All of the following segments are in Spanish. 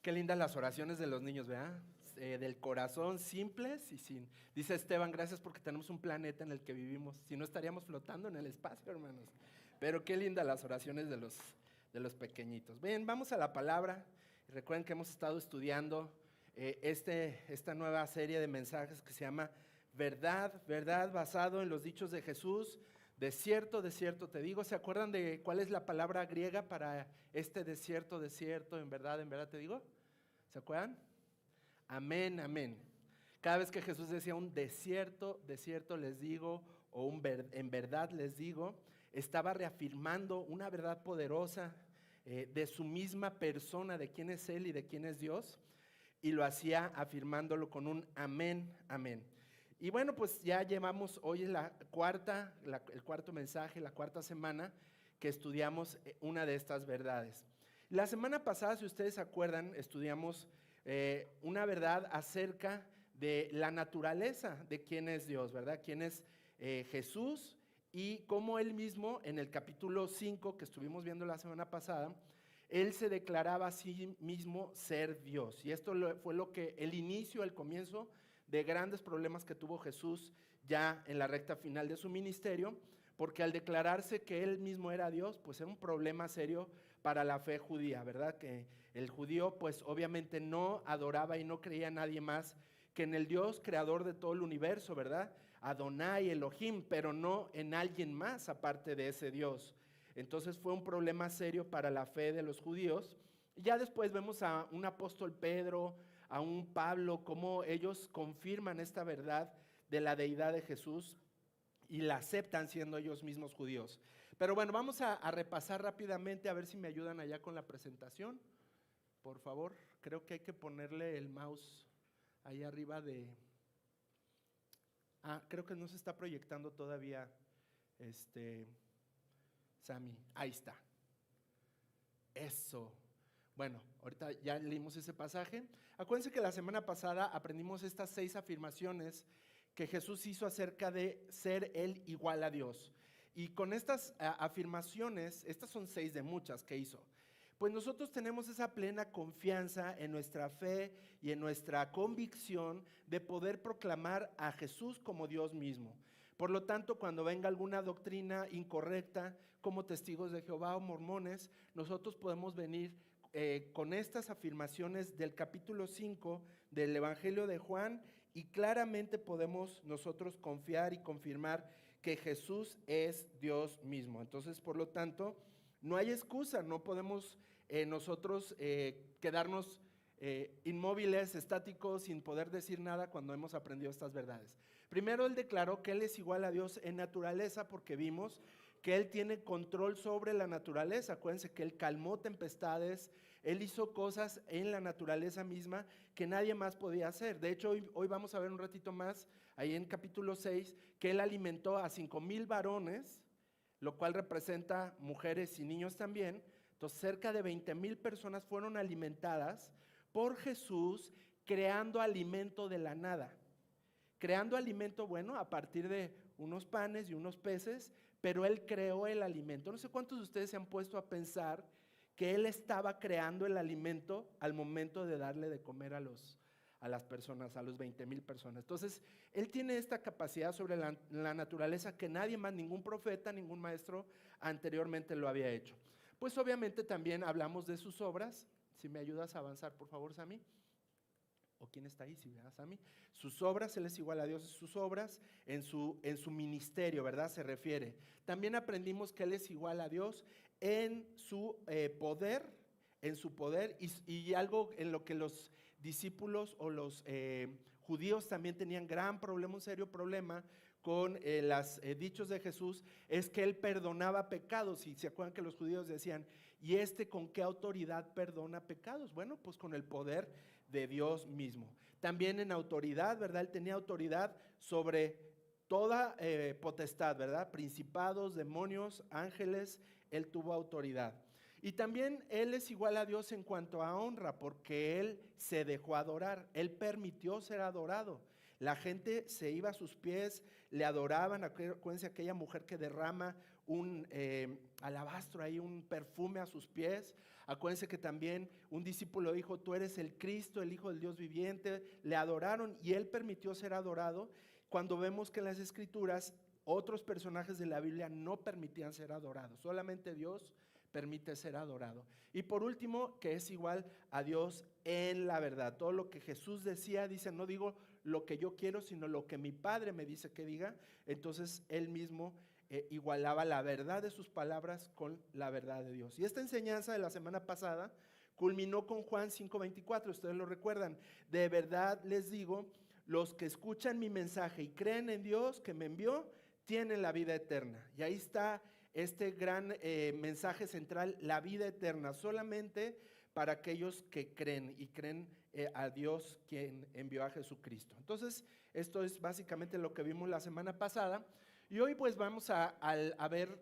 Qué lindas las oraciones de los niños, ¿verdad? Del corazón, simples y sin... Dice Esteban, gracias porque tenemos un planeta en el que vivimos. Si no estaríamos flotando en el espacio, hermanos. Pero qué lindas las oraciones de los pequeñitos. Bien, vamos a la palabra. Recuerden que hemos estado estudiando esta nueva serie de mensajes que se llama Verdad, Verdad, basado en los dichos de Jesús. De cierto te digo. ¿Se acuerdan de cuál es la palabra griega para este de cierto, en verdad te digo? ¿Se acuerdan? Amén, amén. Cada vez que Jesús decía un de cierto les digo, o en verdad les digo, estaba reafirmando una verdad poderosa de su misma persona, de quién es Él y de quién es Dios, y lo hacía afirmándolo con un amén, amén. Y bueno, pues ya llevamos, hoy es el cuarto mensaje, la cuarta semana que estudiamos una de estas verdades. La semana pasada, si ustedes se acuerdan, estudiamos una verdad acerca de la naturaleza de quién es Dios, ¿verdad? Quién es Jesús y cómo Él mismo, en el capítulo 5 que estuvimos viendo la semana pasada, Él se declaraba a sí mismo ser Dios. Y esto fue el inicio, el comienzo de grandes problemas que tuvo Jesús ya en la recta final de su ministerio, porque al declararse que Él mismo era Dios, pues era un problema serio para la fe judía, ¿verdad? Que el judío pues obviamente no adoraba y no creía en nadie más que en el Dios creador de todo el universo, ¿verdad? Adonai, Elohim, pero no en alguien más aparte de ese Dios. Entonces fue un problema serio para la fe de los judíos. Y ya después vemos a un apóstol Pedro, a un Pablo, cómo ellos confirman esta verdad de la deidad de Jesús y la aceptan siendo ellos mismos judíos. Pero bueno, vamos a repasar rápidamente, a ver si me ayudan allá con la presentación. Por favor, creo que hay que ponerle el mouse ahí arriba de... creo que no se está proyectando todavía, Sammy. Ahí está. Eso. Bueno, ahorita ya leímos ese pasaje. Acuérdense que la semana pasada aprendimos estas 6 afirmaciones que Jesús hizo acerca de ser Él igual a Dios. Y con estas afirmaciones, estas son 6 de muchas que hizo, pues nosotros tenemos esa plena confianza en nuestra fe y en nuestra convicción de poder proclamar a Jesús como Dios mismo. Por lo tanto, cuando venga alguna doctrina incorrecta, como testigos de Jehová o mormones, nosotros podemos venir con estas afirmaciones del capítulo 5 del Evangelio de Juan y claramente podemos nosotros confiar y confirmar que Jesús es Dios mismo. Entonces, por lo tanto, no hay excusa, no podemos nosotros quedarnos inmóviles, estáticos, sin poder decir nada cuando hemos aprendido estas verdades. Primero, Él declaró que Él es igual a Dios en naturaleza porque vimos que Él tiene control sobre la naturaleza. Acuérdense que Él calmó tempestades, Él hizo cosas en la naturaleza misma que nadie más podía hacer. De hecho, hoy vamos a ver un ratito más, ahí en capítulo 6, que Él alimentó a 5,000 varones, lo cual representa mujeres y niños también. Entonces, cerca de 20,000 personas fueron alimentadas por Jesús, creando alimento de la nada. Creando alimento, bueno, a partir de unos panes y unos peces, pero Él creó el alimento. No sé cuántos de ustedes se han puesto a pensar que Él estaba creando el alimento al momento de darle de comer a las personas, a los 20,000 personas. Entonces, Él tiene esta capacidad sobre la naturaleza que nadie más, ningún profeta, ningún maestro anteriormente lo había hecho. Pues obviamente también hablamos de sus obras. Si me ayudas a avanzar, por favor, Sammy. ¿O quién está ahí? Si veas a mí. Sus obras, Él es igual a Dios, sus obras en su ministerio, ¿verdad? Se refiere. También aprendimos que Él es igual a Dios en su poder, y algo en lo que los discípulos o los judíos también tenían gran problema, un serio problema con los dichos de Jesús, es que Él perdonaba pecados. Y se acuerdan que los judíos decían, ¿y con qué autoridad perdona pecados? Bueno, pues con el poder de Dios mismo. También en autoridad, ¿verdad? Él tenía autoridad sobre toda potestad, ¿verdad? Principados, demonios, ángeles, Él tuvo autoridad. Y también Él es igual a Dios en cuanto a honra, porque Él se dejó adorar, Él permitió ser adorado. La gente se iba a sus pies, le adoraban. Acuérdense aquella mujer que derrama un alabastro ahí, un perfume a sus pies. Acuérdense que también un discípulo dijo, tú eres el Cristo, el Hijo del Dios viviente. Le adoraron y él permitió ser adorado. Cuando vemos que en las Escrituras otros personajes de la Biblia no permitían ser adorados, solamente Dios permite ser adorado. Y por último, que es igual a Dios en la verdad. Todo lo que Jesús decía, dice, no digo lo que yo quiero, sino lo que mi Padre me dice que diga. Entonces él mismo igualaba la verdad de sus palabras con la verdad de Dios. Y esta enseñanza de la semana pasada culminó con Juan 5:24, ustedes lo recuerdan. De verdad les digo, los que escuchan mi mensaje y creen en Dios que me envió, tienen la vida eterna. Y ahí está este gran mensaje central, la vida eterna, solamente para aquellos que creen y creen a Dios quien envió a Jesucristo. Entonces, esto es básicamente lo que vimos la semana pasada. Y hoy pues vamos a ver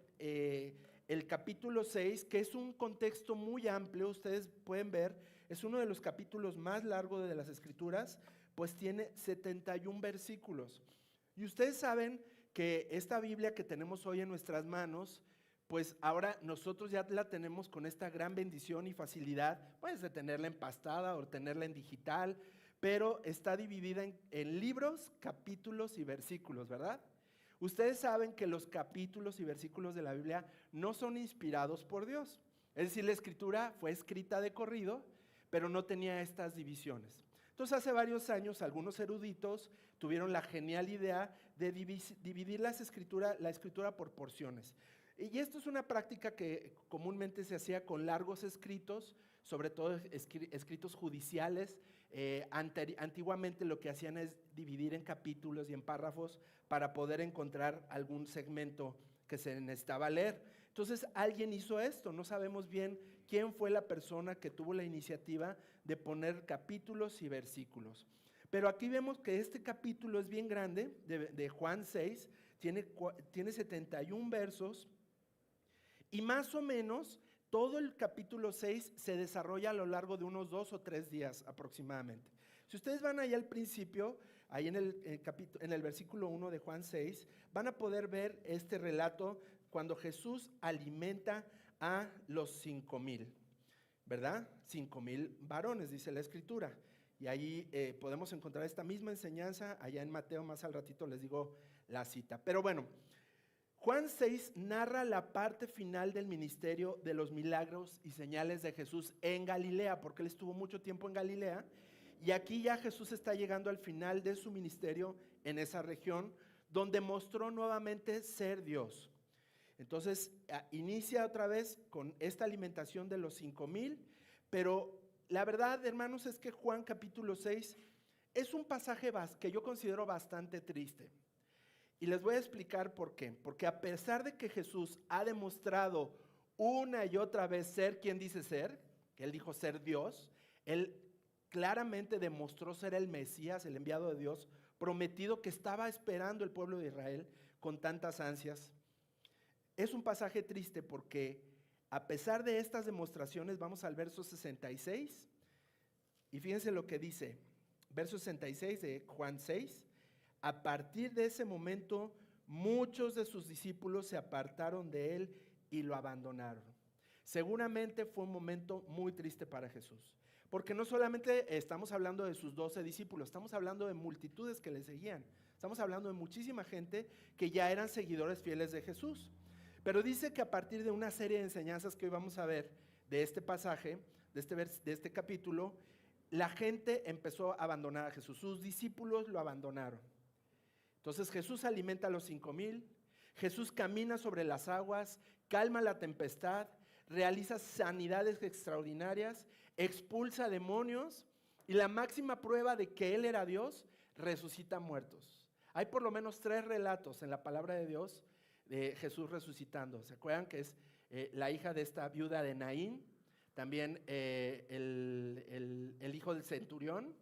el capítulo 6, que es un contexto muy amplio, ustedes pueden ver, es uno de los capítulos más largos de las Escrituras, pues tiene 71 versículos. Y ustedes saben que esta Biblia que tenemos hoy en nuestras manos, pues ahora nosotros ya la tenemos con esta gran bendición y facilidad, pues de tenerla empastada o tenerla en digital, pero está dividida en libros, capítulos y versículos, ¿verdad? Ustedes saben que los capítulos y versículos de la Biblia no son inspirados por Dios. Es decir, la Escritura fue escrita de corrido, pero no tenía estas divisiones. Entonces, hace varios años, algunos eruditos tuvieron la genial idea de dividir la escritura por porciones. Y esto es una práctica que comúnmente se hacía con largos escritos, sobre todo escritos judiciales. Antiguamente lo que hacían es dividir en capítulos y en párrafos para poder encontrar algún segmento que se necesitaba leer. Entonces alguien hizo esto, no sabemos bien quién fue la persona que tuvo la iniciativa de poner capítulos y versículos. Pero aquí vemos que este capítulo es bien grande, de Juan 6, tiene 71 versos y más o menos todo el capítulo 6 se desarrolla a lo largo de unos 2 o 3 días aproximadamente. Si ustedes van ahí al principio, ahí en el versículo 1 de Juan 6, van a poder ver este relato cuando Jesús alimenta a los 5,000, ¿verdad? 5,000 varones, dice la Escritura. Y ahí podemos encontrar esta misma enseñanza allá en Mateo, más al ratito les digo la cita. Pero bueno, Juan 6 narra la parte final del ministerio de los milagros y señales de Jesús en Galilea, porque él estuvo mucho tiempo en Galilea, y aquí ya Jesús está llegando al final de su ministerio en esa región, donde mostró nuevamente ser Dios. Entonces, inicia otra vez con esta alimentación de los 5,000, pero la verdad, hermanos, es que Juan capítulo 6 es un pasaje que yo considero bastante triste. Y les voy a explicar por qué. Porque a pesar de que Jesús ha demostrado una y otra vez ser quien dice ser, que él dijo ser Dios, él claramente demostró ser el Mesías, el enviado de Dios, prometido que estaba esperando el pueblo de Israel con tantas ansias. Es un pasaje triste porque a pesar de estas demostraciones, vamos al verso 66, y fíjense lo que dice, verso 66 de Juan 6, a partir de ese momento, muchos de sus discípulos se apartaron de él y lo abandonaron. Seguramente fue un momento muy triste para Jesús, porque no solamente estamos hablando de sus 12 discípulos, estamos hablando de multitudes que le seguían, estamos hablando de muchísima gente que ya eran seguidores fieles de Jesús. Pero dice que a partir de una serie de enseñanzas que hoy vamos a ver de este pasaje, de este capítulo, la gente empezó a abandonar a Jesús, sus discípulos lo abandonaron. Entonces Jesús alimenta a los 5,000, Jesús camina sobre las aguas, calma la tempestad, realiza sanidades extraordinarias, expulsa demonios y la máxima prueba de que Él era Dios, resucita muertos. Hay por lo menos 3 relatos en la palabra de Dios de Jesús resucitando. ¿Se acuerdan que es la hija de esta viuda de Naín? También el hijo del centurión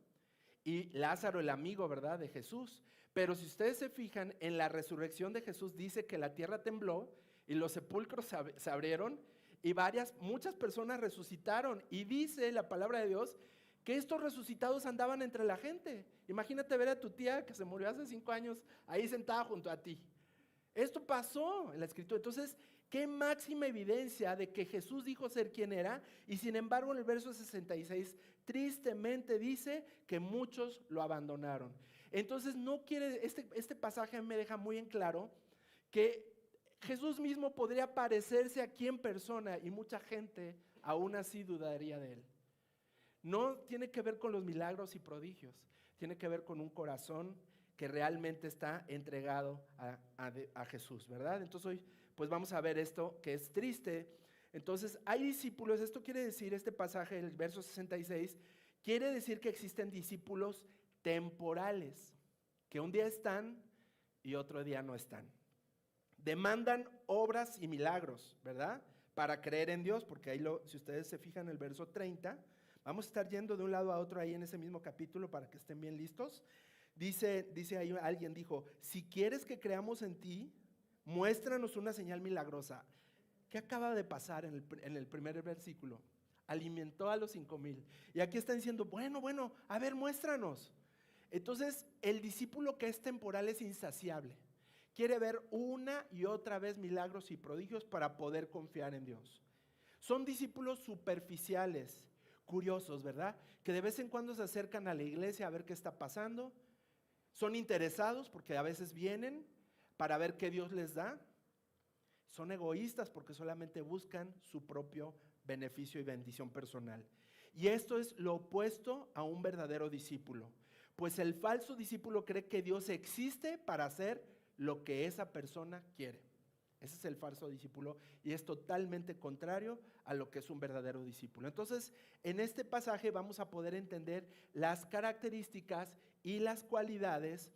y Lázaro, el amigo, ¿verdad?, de Jesús. Pero si ustedes se fijan, en la resurrección de Jesús dice que la tierra tembló y los sepulcros se abrieron y muchas personas resucitaron. Y dice la palabra de Dios que estos resucitados andaban entre la gente. Imagínate ver a tu tía que se murió hace 5 años ahí sentada junto a ti. Esto pasó en la Escritura. Entonces, qué máxima evidencia de que Jesús dijo ser quien era, y sin embargo en el verso 66 tristemente dice que muchos lo abandonaron. Entonces no quiere, este pasaje me deja muy en claro que Jesús mismo podría parecerse aquí en persona y mucha gente aún así dudaría de él. No tiene que ver con los milagros y prodigios, tiene que ver con un corazón que realmente está entregado a Jesús, ¿verdad? Entonces hoy pues vamos a ver esto que es triste. Entonces hay discípulos, esto quiere decir, este pasaje, el verso 66, quiere decir que existen discípulos temporales, que un día están y otro día no están. Demandan obras y milagros, ¿verdad? Para creer en Dios, porque ahí si ustedes se fijan en el verso 30, vamos a estar yendo de un lado a otro ahí en ese mismo capítulo para que estén bien listos. Dice ahí, alguien dijo, si quieres que creamos en ti, muéstranos una señal milagrosa. ¿Qué acaba de pasar en el primer versículo? Alimentó a los 5,000. Y aquí está diciendo, bueno, a ver, muéstranos. Entonces, el discípulo que es temporal es insaciable. Quiere ver una y otra vez milagros y prodigios para poder confiar en Dios. Son discípulos superficiales, curiosos, ¿verdad? Que de vez en cuando se acercan a la iglesia a ver qué está pasando. Son interesados porque a veces vienen para ver qué Dios les da. Son egoístas porque solamente buscan su propio beneficio y bendición personal. Y esto es lo opuesto a un verdadero discípulo. Pues el falso discípulo cree que Dios existe para hacer lo que esa persona quiere. Ese es el falso discípulo y es totalmente contrario a lo que es un verdadero discípulo. Entonces, en este pasaje vamos a poder entender las características y las cualidades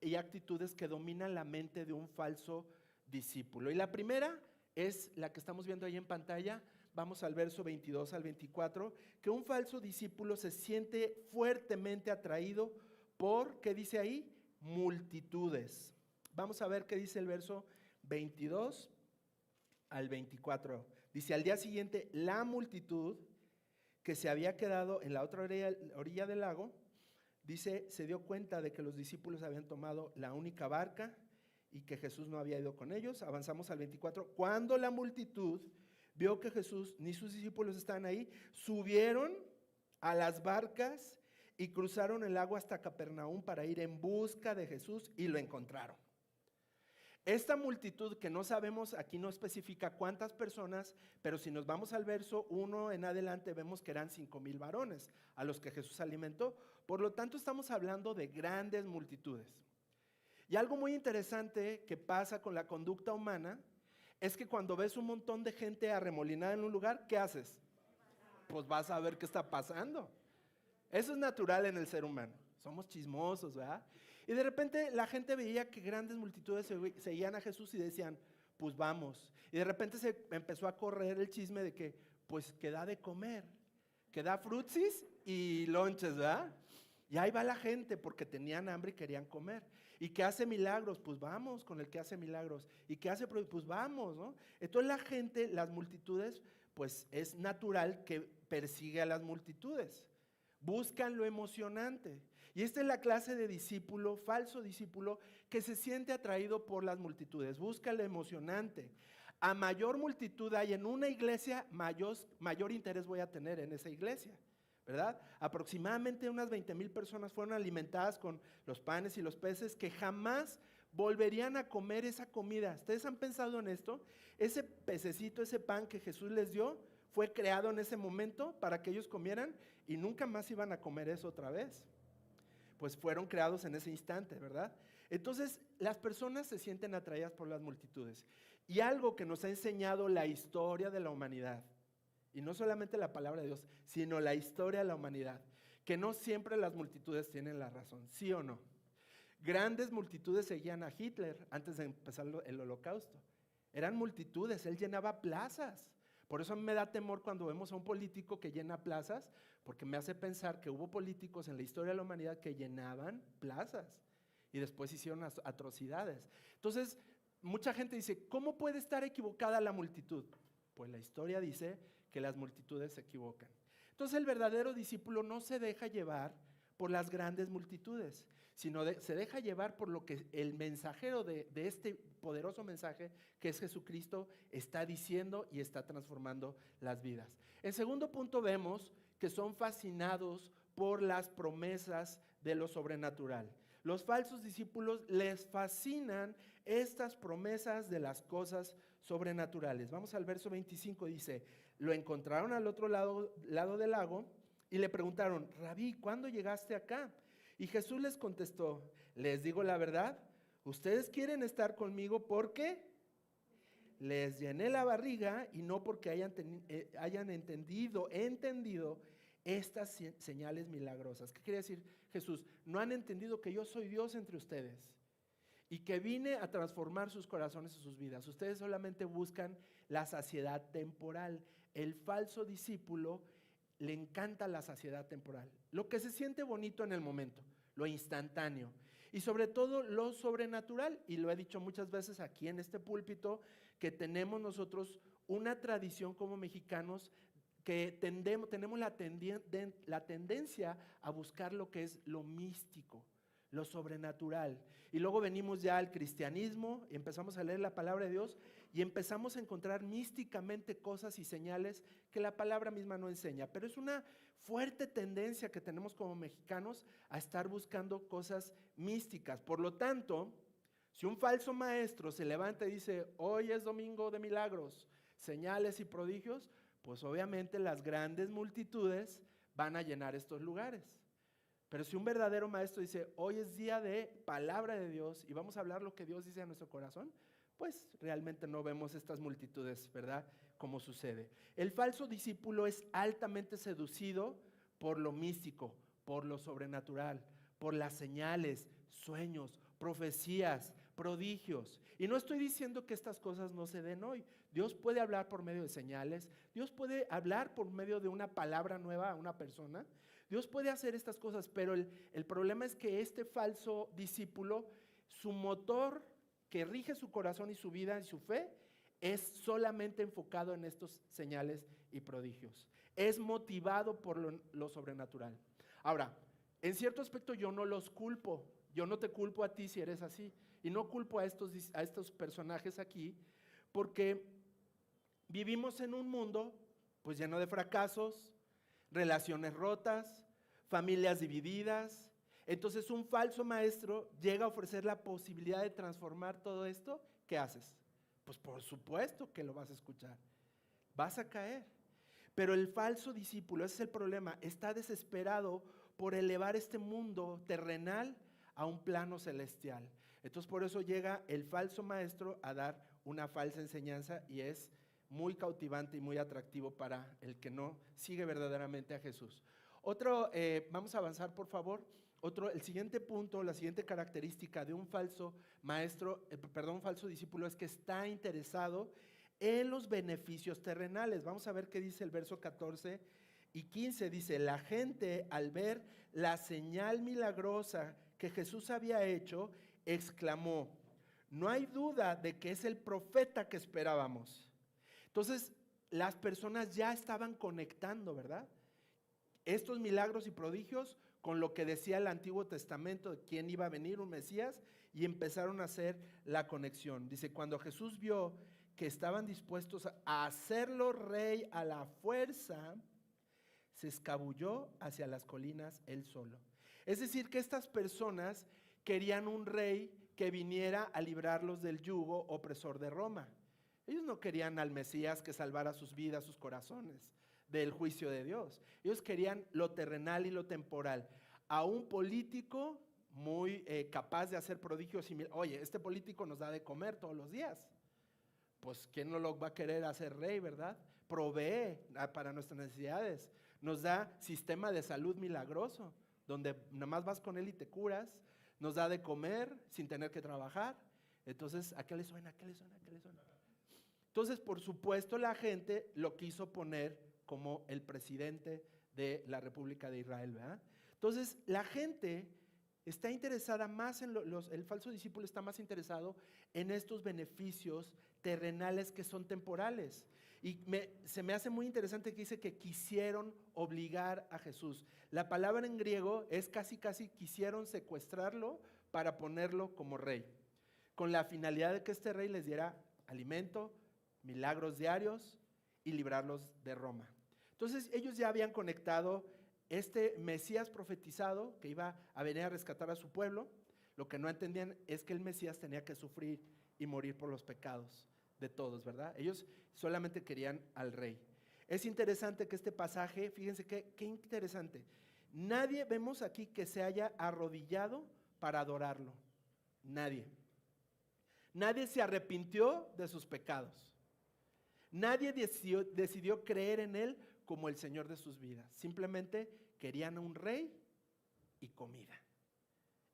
y actitudes que dominan la mente de un falso discípulo. Y la primera es la que estamos viendo ahí en pantalla. Vamos al verso 22 al 24, que un falso discípulo se siente fuertemente atraído por, ¿qué dice ahí? Multitudes. Vamos a ver qué dice el verso 22 al 24. Dice, al día siguiente, la multitud que se había quedado en la otra orilla del lago, dice, se dio cuenta de que los discípulos habían tomado la única barca y que Jesús no había ido con ellos. Avanzamos al 24. Cuando la multitud vio que Jesús ni sus discípulos estaban ahí, subieron a las barcas y cruzaron el agua hasta Capernaum para ir en busca de Jesús y lo encontraron. Esta multitud, que no sabemos, aquí no especifica cuántas personas, pero si nos vamos al verso 1 en adelante vemos que eran 5,000 varones a los que Jesús alimentó. Por lo tanto estamos hablando de grandes multitudes. Y algo muy interesante que pasa con la conducta humana es que cuando ves un montón de gente arremolinada en un lugar, ¿qué haces? Pues vas a ver qué está pasando. Eso es natural en el ser humano. Somos chismosos, ¿verdad? Y de repente la gente veía que grandes multitudes seguían a Jesús y decían, pues vamos. Y de repente se empezó a correr el chisme de que, pues que da de comer, que da frutsis y lonches, ¿verdad? Y ahí va la gente porque tenían hambre y querían comer. ¿Y que hace milagros? Pues vamos con el que hace milagros. ¿Y que hace? Pues vamos, ¿no? Entonces la gente, las multitudes, pues es natural que persigue a las multitudes. Buscan lo emocionante. Y esta es la clase de discípulo, falso discípulo, que se siente atraído por las multitudes. Busca lo emocionante. A mayor multitud hay en una iglesia, mayor interés voy a tener en esa iglesia, ¿verdad? Aproximadamente unas 20,000 personas fueron alimentadas con los panes y los peces que jamás volverían a comer esa comida. ¿Ustedes han pensado en esto? Ese pececito, ese pan que Jesús les dio, fue creado en ese momento para que ellos comieran y nunca más iban a comer eso otra vez. Pues fueron creados en ese instante, ¿verdad? Entonces, las personas se sienten atraídas por las multitudes. Y algo que nos ha enseñado la historia de la humanidad, y no solamente la palabra de Dios, sino la historia de la humanidad, que no siempre las multitudes tienen la razón, ¿sí o no? Grandes multitudes seguían a Hitler antes de empezar el Holocausto. Eran multitudes, él llenaba plazas. Por eso me da temor cuando vemos a un político que llena plazas, porque me hace pensar que hubo políticos en la historia de la humanidad que llenaban plazas y después hicieron atrocidades. Entonces, mucha gente dice, ¿cómo puede estar equivocada la multitud? Pues la historia dice que las multitudes se equivocan. Entonces, el verdadero discípulo no se deja llevar por las grandes multitudes, sino se deja llevar por lo que el mensajero de este poderoso mensaje, que es Jesucristo, está diciendo y está transformando las vidas. En segundo punto vemos que son fascinados por las promesas de lo sobrenatural. Los falsos discípulos les fascinan estas promesas de las cosas sobrenaturales. Vamos al verso 25, dice: lo encontraron al otro lado del lago y le preguntaron: Rabí, ¿cuándo llegaste acá? Y Jesús les contestó: les digo la verdad, ustedes quieren estar conmigo porque les llené la barriga y no porque hayan entendido estas señales milagrosas. ¿Qué quiere decir Jesús? No han entendido que yo soy Dios entre ustedes y que vine a transformar sus corazones y sus vidas. Ustedes solamente buscan la saciedad temporal. El falso discípulo le encanta la saciedad temporal, lo que se siente bonito en el momento, lo instantáneo y sobre todo lo sobrenatural. Y lo he dicho muchas veces aquí en este púlpito, que tenemos nosotros una tradición como mexicanos que tenemos la tendencia a buscar lo que es lo místico, lo sobrenatural. Y luego venimos ya al cristianismo y empezamos a leer la palabra de Dios y empezamos a encontrar místicamente cosas y señales que la palabra misma no enseña. Pero es una fuerte tendencia que tenemos como mexicanos a estar buscando cosas místicas. Por lo tanto, si un falso maestro se levanta y dice: hoy es domingo de milagros, señales y prodigios, pues obviamente las grandes multitudes van a llenar estos lugares. Pero si un verdadero maestro dice: hoy es día de palabra de Dios y vamos a hablar lo que Dios dice a nuestro corazón, pues realmente no vemos estas multitudes, ¿verdad? Como sucede. El falso discípulo es altamente seducido por lo místico, por lo sobrenatural, por las señales, sueños, profecías, prodigios. Y no estoy diciendo que estas cosas no se den hoy. Dios puede hablar por medio de señales, Dios puede hablar por medio de una palabra nueva a una persona, Dios puede hacer estas cosas, pero el problema es que este falso discípulo, su motor que rige su corazón y su vida y su fe, es solamente enfocado en estos señales y prodigios. Es motivado por lo sobrenatural. Ahora, en cierto aspecto yo no los culpo, yo no te culpo a ti si eres así, y no culpo a estos personajes aquí, porque vivimos en un mundo pues lleno de fracasos, relaciones rotas, familias divididas. Entonces un falso maestro llega a ofrecer la posibilidad de transformar todo esto. ¿Qué haces? Pues por supuesto que lo vas a escuchar, vas a caer. Pero el falso discípulo, ese es el problema, está desesperado por elevar este mundo terrenal a un plano celestial. Entonces por eso llega el falso maestro a dar una falsa enseñanza y es muy cautivante y muy atractivo para el que no sigue verdaderamente a Jesús. Vamos a avanzar por favor. El siguiente punto, la siguiente característica de un falso falso discípulo es que está interesado en los beneficios terrenales. Vamos a ver qué dice el verso 14 y 15. Dice: la gente, al ver la señal milagrosa que Jesús había hecho, exclamó: no hay duda de que es el profeta que esperábamos. Entonces, las personas ya estaban conectando, ¿verdad?, estos milagros y prodigios con lo que decía el Antiguo Testamento de quién iba a venir, un Mesías, y empezaron a hacer la conexión. Dice: cuando Jesús vio que estaban dispuestos a hacerlo rey a la fuerza, se escabulló hacia las colinas él solo. Es decir, que estas personas querían un rey que viniera a librarlos del yugo opresor de Roma. Ellos no querían al Mesías que salvara sus vidas, sus corazones del juicio de Dios. Ellos querían lo terrenal y lo temporal. A un político muy capaz de hacer prodigios. Oye, este político nos da de comer todos los días. Pues ¿quién no lo va a querer hacer rey, verdad? Provee para nuestras necesidades. Nos da sistema de salud milagroso, donde nada más vas con él y te curas. Nos da de comer sin tener que trabajar. Entonces, ¿a qué le suena? ¿A qué le suena? ¿A qué le suena? Entonces, por supuesto, la gente lo quiso poner como el presidente de la República de Israel, ¿verdad? Entonces, la gente está interesada más en el falso discípulo está más interesado en estos beneficios terrenales que son temporales. Y se me hace muy interesante que dice que quisieron obligar a Jesús. La palabra en griego es casi quisieron secuestrarlo para ponerlo como rey, con la finalidad de que este rey les diera alimento, milagros diarios y librarlos de Roma. Entonces ellos ya habían conectado este Mesías profetizado que iba a venir a rescatar a su pueblo. Lo que no entendían es que el Mesías tenía que sufrir y morir por los pecados de todos, ¿verdad? Ellos solamente querían al rey. Es interesante que este pasaje, fíjense qué interesante. Nadie vemos aquí que se haya arrodillado para adorarlo. Nadie. Nadie se arrepintió de sus pecados. Nadie decidió creer en él como el Señor de sus vidas. Simplemente querían a un rey y comida.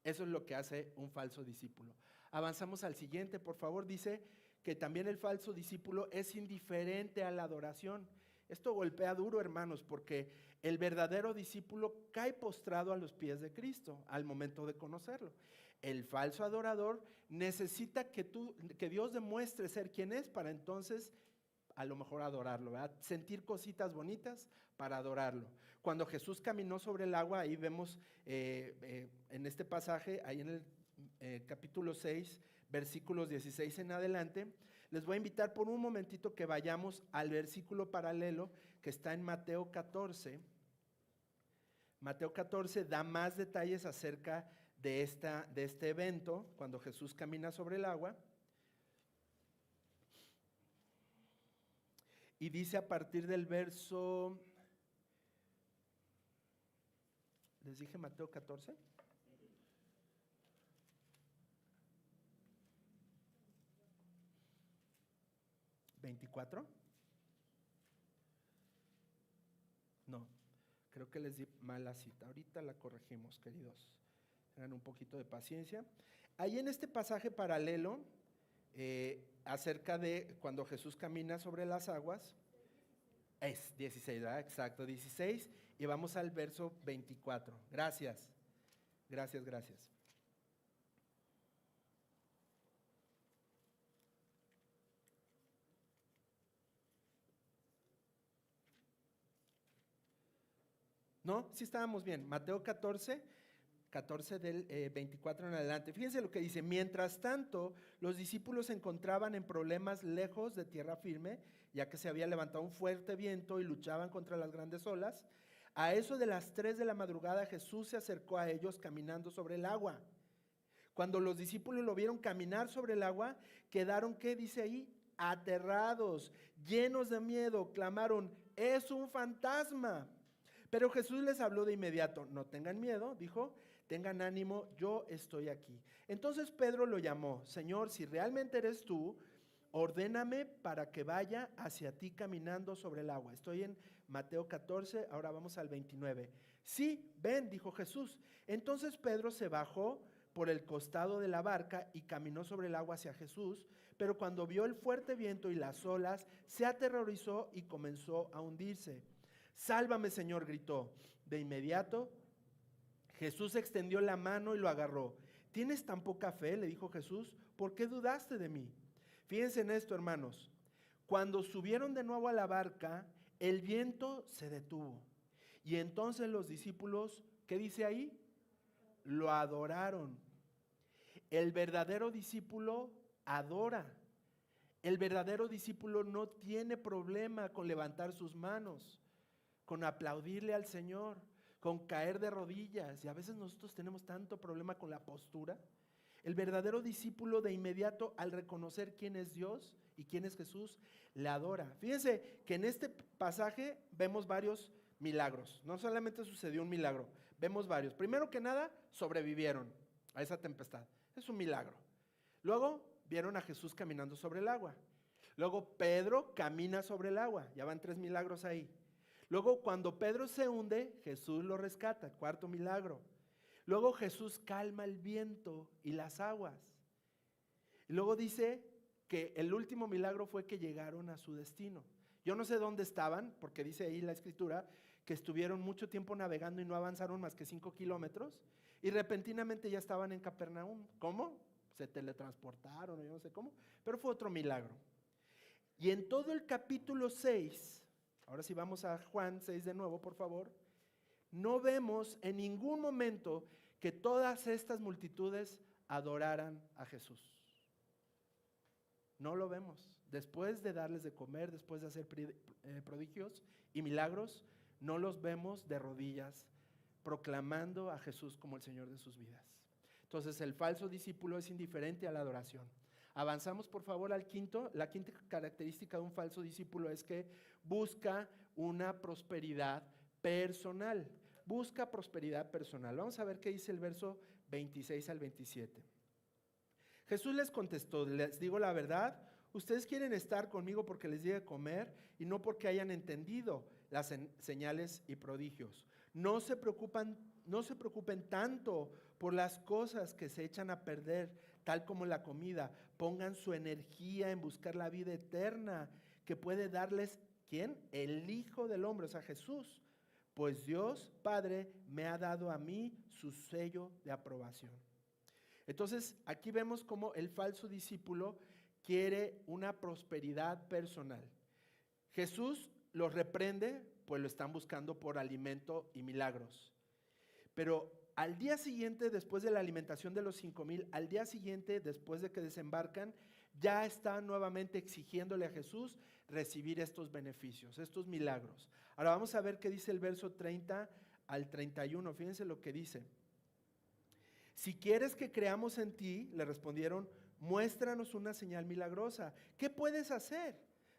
Eso es lo que hace un falso discípulo. Avanzamos al siguiente, por favor. Dice que también el falso discípulo es indiferente a la adoración. Esto golpea duro, hermanos, porque el verdadero discípulo cae postrado a los pies de Cristo al momento de conocerlo. El falso adorador necesita que Dios demuestre ser quien es para entonces a lo mejor adorarlo, ¿verdad? Sentir cositas bonitas para adorarlo. Cuando Jesús caminó sobre el agua, ahí vemos en este pasaje, ahí en el capítulo 6, versículos 16 en adelante, les voy a invitar por un momentito que vayamos al versículo paralelo que está en Mateo 14. Mateo 14 da más detalles acerca de este evento, cuando Jesús camina sobre el agua. Y dice a partir del verso, ¿les dije Mateo 14? ¿24? No, creo que les di mala cita. Ahorita la corregimos, queridos. Tengan un poquito de paciencia. Ahí en este pasaje paralelo, acerca de cuando Jesús camina sobre las aguas, es 16, ¿verdad? Exacto, 16, y vamos al verso 24. Gracias. ¿No? Sí estábamos bien. Mateo 14 del 24 en adelante. Fíjense lo que dice: mientras tanto, los discípulos se encontraban en problemas lejos de tierra firme, ya que se había levantado un fuerte viento y luchaban contra las grandes olas. A eso de las 3 de la madrugada, Jesús se acercó a ellos caminando sobre el agua. Cuando los discípulos lo vieron caminar sobre el agua, quedaron, ¿qué dice ahí? Aterrados, llenos de miedo, clamaron: ¡es un fantasma! Pero Jesús les habló de inmediato. No tengan miedo, dijo, tengan ánimo, yo estoy aquí. Entonces Pedro lo llamó: Señor, si realmente eres tú, ordéname para que vaya hacia ti caminando sobre el agua. Estoy en Mateo 14, ahora vamos al 29. Sí, ven, dijo Jesús. Entonces Pedro se bajó por el costado de la barca y caminó sobre el agua hacia Jesús, pero cuando vio el fuerte viento y las olas, se aterrorizó y comenzó a hundirse. Sálvame, Señor, gritó. De inmediato, Jesús extendió la mano y lo agarró. ¿Tienes tan poca fe?, le dijo Jesús. ¿Por qué dudaste de mí? Fíjense en esto, hermanos. Cuando subieron de nuevo a la barca, el viento se detuvo. Y entonces los discípulos, ¿qué dice ahí? Lo adoraron. El verdadero discípulo adora. El verdadero discípulo no tiene problema con levantar sus manos, con aplaudirle al Señor, con caer de rodillas. Y a veces nosotros tenemos tanto problema con la postura. El verdadero discípulo de inmediato, al reconocer quién es Dios y quién es Jesús, le adora. Fíjense que en este pasaje vemos varios milagros. No solamente sucedió un milagro, vemos varios. Primero que nada, sobrevivieron a esa tempestad. Es un milagro. Luego vieron a Jesús caminando sobre el agua. Luego Pedro camina sobre el agua. Ya van 3 milagros ahí. Luego, cuando Pedro se hunde, Jesús lo rescata, 4º milagro. Luego Jesús calma el viento y las aguas. Y luego dice que el último milagro fue que llegaron a su destino. Yo no sé dónde estaban, porque dice ahí la escritura que estuvieron mucho tiempo navegando y no avanzaron más que 5 kilómetros, y repentinamente ya estaban en Capernaum. ¿Cómo? Se teletransportaron, yo no sé cómo, pero fue otro milagro. Y en todo el capítulo 6, ahora sí vamos a Juan 6 de nuevo, por favor, no vemos en ningún momento que todas estas multitudes adoraran a Jesús. No lo vemos. Después de darles de comer, después de hacer prodigios y milagros, no los vemos de rodillas proclamando a Jesús como el Señor de sus vidas. Entonces el falso discípulo es indiferente a la adoración. Avanzamos por favor al quinto. La quinta característica de un falso discípulo es que busca una prosperidad personal. Busca prosperidad personal. Vamos a ver qué dice el verso 26 al 27. Jesús les contestó, les digo la verdad, ustedes quieren estar conmigo porque les di de comer y no porque hayan entendido las señales y prodigios. No se preocupen tanto por las cosas que se echan a perder, tal como la comida. Pongan su energía en buscar la vida eterna que puede darles, ¿quién? El Hijo del Hombre, o sea, Jesús. Pues Dios Padre me ha dado a mí su sello de aprobación. Entonces, aquí vemos cómo el falso discípulo quiere una prosperidad personal. Jesús los reprende, pues lo están buscando por alimento y milagros. Pero al día siguiente, después de la alimentación de los 5,000, al día siguiente, después de que desembarcan, ya están nuevamente exigiéndole a Jesús recibir estos beneficios, estos milagros. Ahora vamos a ver qué dice el verso 30 al 31. Fíjense lo que dice. Si quieres que creamos en ti, le respondieron, muéstranos una señal milagrosa. ¿Qué puedes hacer?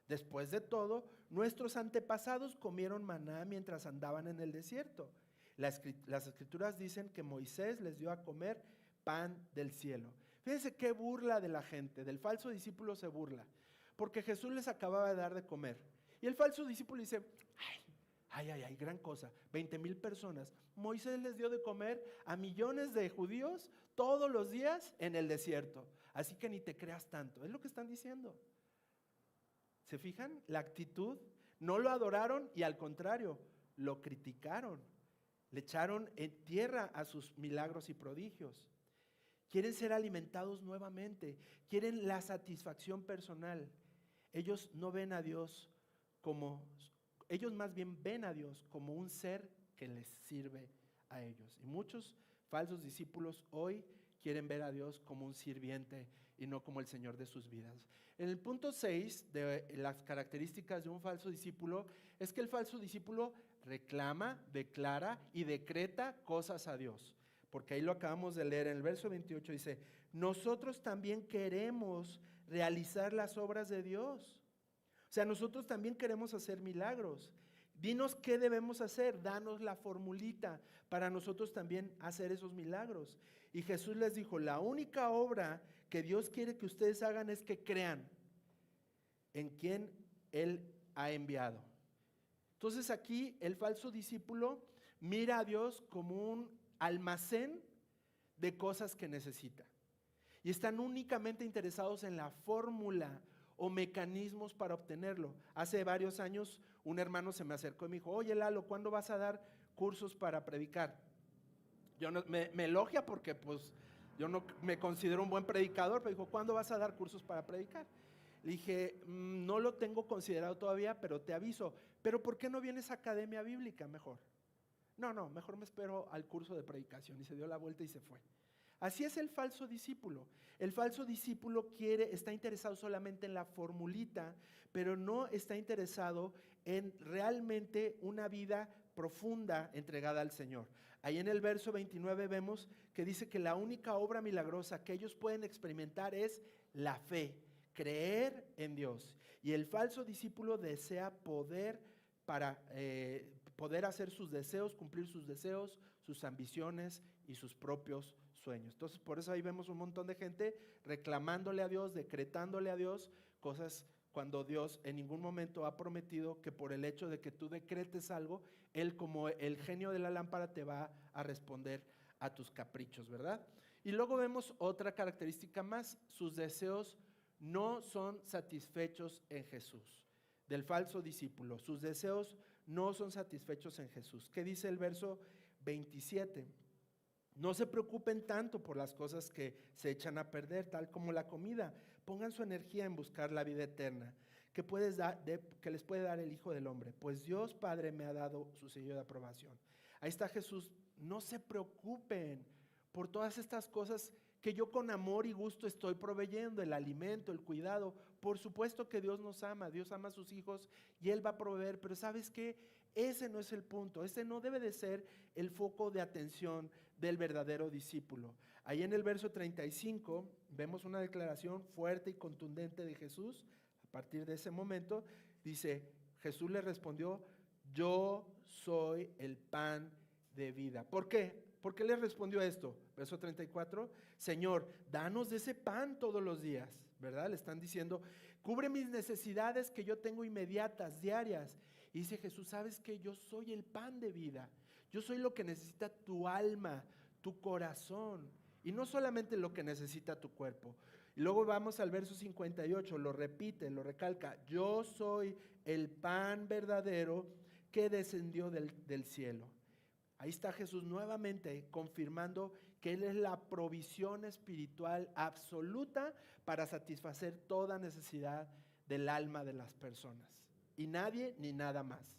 Después de todo, nuestros antepasados comieron maná mientras andaban en el desierto. Las escrituras dicen que Moisés les dio a comer pan del cielo. Fíjense qué burla de la gente, del falso discípulo se burla, porque Jesús les acababa de dar de comer. Y el falso discípulo dice, ay, gran cosa, 20,000 personas. Moisés les dio de comer a millones de judíos todos los días en el desierto. Así que ni te creas tanto, es lo que están diciendo. ¿Se fijan? La actitud, no lo adoraron y al contrario, lo criticaron. Le echaron en tierra a sus milagros y prodigios. Quieren ser alimentados nuevamente, quieren la satisfacción personal. Ellos no ven a Dios ellos más bien ven a Dios como un ser que les sirve a ellos. Y muchos falsos discípulos hoy quieren ver a Dios como un sirviente y no como el Señor de sus vidas. En el punto 6 de las características de un falso discípulo es que el falso discípulo reclama, declara y decreta cosas a Dios. Porque ahí lo acabamos de leer en el verso 28, dice, nosotros también queremos realizar las obras de Dios. O sea, nosotros también queremos hacer milagros. Dinos qué debemos hacer, danos la formulita para nosotros también hacer esos milagros. Y Jesús les dijo, la única obra que Dios quiere que ustedes hagan es que crean en quien Él ha enviado. Entonces aquí el falso discípulo mira a Dios como un almacén de cosas que necesita. Y están únicamente interesados en la fórmula o mecanismos para obtenerlo. Hace varios años un hermano se me acercó y me dijo, oye Lalo, ¿cuándo vas a dar cursos para predicar? Yo no, me elogia porque pues yo no me considero un buen predicador, pero dijo, ¿cuándo vas a dar cursos para predicar? Le dije, no lo tengo considerado todavía, pero te aviso. ¿Pero por qué no vienes a Academia Bíblica mejor? No, mejor me espero al curso de predicación. Y se dio la vuelta y se fue. Así es el falso discípulo. El falso discípulo está interesado solamente en la formulita, pero no está interesado en realmente una vida profunda entregada al Señor. Ahí en el verso 29 vemos que dice que la única obra milagrosa que ellos pueden experimentar es la fe, creer en Dios. Y el falso discípulo desea poder hacer sus deseos, cumplir sus deseos, sus ambiciones y sus propios sueños. Entonces, por eso ahí vemos un montón de gente reclamándole a Dios, decretándole a Dios cosas cuando Dios en ningún momento ha prometido que por el hecho de que tú decretes algo, Él como el genio de la lámpara te va a responder a tus caprichos, ¿verdad? Y luego vemos otra característica más, sus deseos no son satisfechos en Jesús. Del falso discípulo, sus deseos no son satisfechos en Jesús. ¿Qué dice el verso 27? No se preocupen tanto por las cosas que se echan a perder, tal como la comida. Pongan su energía en buscar la vida eterna, que les puede dar el Hijo del Hombre, pues Dios Padre me ha dado su sello de aprobación. Ahí está Jesús, no se preocupen por todas estas cosas que yo con amor y gusto estoy proveyendo, el alimento, el cuidado. Por supuesto que Dios nos ama, Dios ama a sus hijos y Él va a proveer, pero ¿sabes qué? Ese no es el punto, ese no debe de ser el foco de atención del verdadero discípulo. Ahí en el verso 35 vemos una declaración fuerte y contundente de Jesús. A partir de ese momento dice, Jesús le respondió, yo soy el pan de vida. ¿Por qué? ¿Por qué le respondió esto? Verso 34, Señor, danos de ese pan todos los días, ¿verdad? Le están diciendo, cubre mis necesidades que yo tengo inmediatas, diarias. Y dice Jesús, ¿sabes qué? Yo soy el pan de vida. Yo soy lo que necesita tu alma, tu corazón. Y no solamente lo que necesita tu cuerpo. Y luego vamos al verso 58, lo repite, lo recalca. Yo soy el pan verdadero que descendió del cielo. Ahí está Jesús nuevamente confirmando que Él es la provisión espiritual absoluta para satisfacer toda necesidad del alma de las personas. Y nadie ni nada más.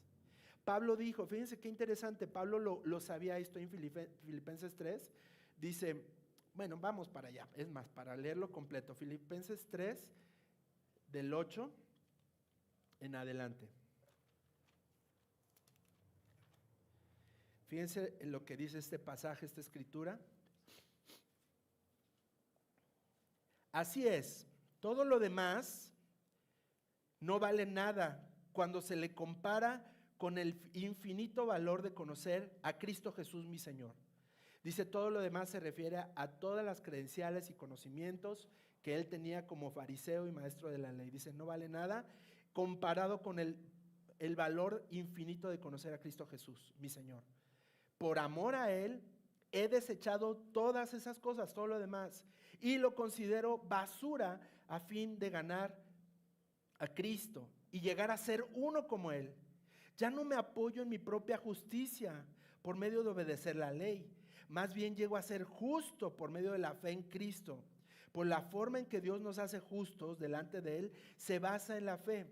Pablo dijo, fíjense qué interesante, Pablo lo sabía esto en Filipenses 3, dice, bueno, vamos para allá, es más, para leerlo completo, Filipenses 3, del 8 en adelante. Fíjense en lo que dice este pasaje, esta escritura. Así es, todo lo demás no vale nada cuando se le compara con el infinito valor de conocer a Cristo Jesús mi Señor. Dice, todo lo demás se refiere a todas las credenciales y conocimientos que él tenía como fariseo y maestro de la ley. Dice, no vale nada comparado con el valor infinito de conocer a Cristo Jesús mi Señor. Por amor a Él, he desechado todas esas cosas, todo lo demás, y lo considero basura a fin de ganar a Cristo y llegar a ser uno como Él. Ya no me apoyo en mi propia justicia por medio de obedecer la ley, más bien llego a ser justo por medio de la fe en Cristo. Por la forma en que Dios nos hace justos delante de Él, se basa en la fe.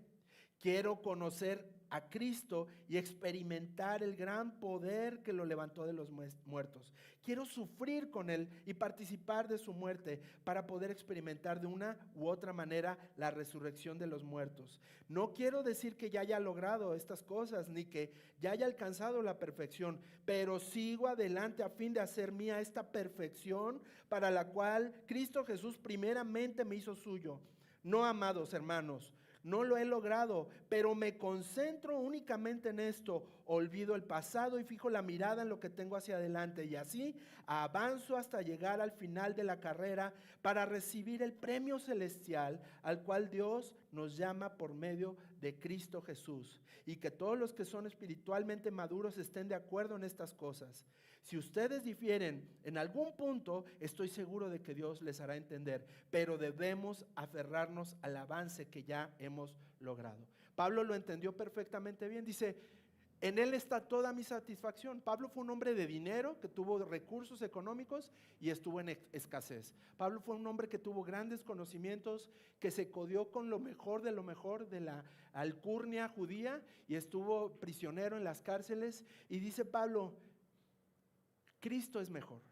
Quiero conocer a Cristo y experimentar el gran poder que lo levantó de los muertos. Quiero sufrir con Él y participar de su muerte para poder experimentar de una u otra manera la resurrección de los muertos. No quiero decir que ya haya logrado estas cosas ni que ya haya alcanzado la perfección, pero sigo adelante a fin de hacer mía esta perfección para la cual Cristo Jesús primeramente me hizo suyo. No, amados hermanos, no lo he logrado, pero me concentro únicamente en esto. Olvido el pasado y fijo la mirada en lo que tengo hacia adelante. Y así avanzo hasta llegar al final de la carrera para recibir el premio celestial al cual Dios nos llama por medio de Cristo Jesús. Y que todos los que son espiritualmente maduros estén de acuerdo en estas cosas. Si ustedes difieren en algún punto, estoy seguro de que Dios les hará entender, pero debemos aferrarnos al avance que ya hemos logrado. Pablo lo entendió perfectamente bien, dice, en Él está toda mi satisfacción. Pablo fue un hombre de dinero, que tuvo recursos económicos y estuvo en escasez. Pablo fue un hombre que tuvo grandes conocimientos, que se codió con lo mejor de la alcurnia judía y estuvo prisionero en las cárceles. Y dice Pablo, Cristo es mejor.